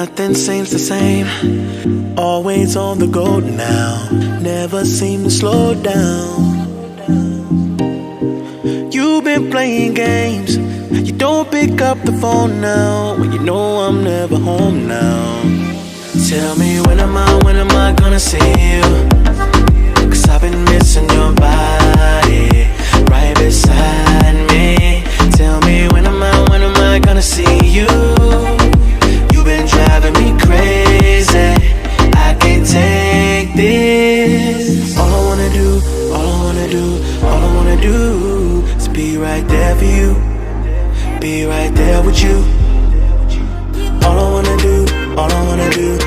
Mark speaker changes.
Speaker 1: Nothing seems the same, always on the go now, never seem to slow down. You've been playing games, you don't pick up the phone now, when you know I'm never home now. Tell me when am I gonna see you? Cause I've been missing your body right beside me. Tell me when am I gonna see you? You've been driving me crazy, I can't take this. All I wanna do is be right there for you, be right there with you. All I wanna do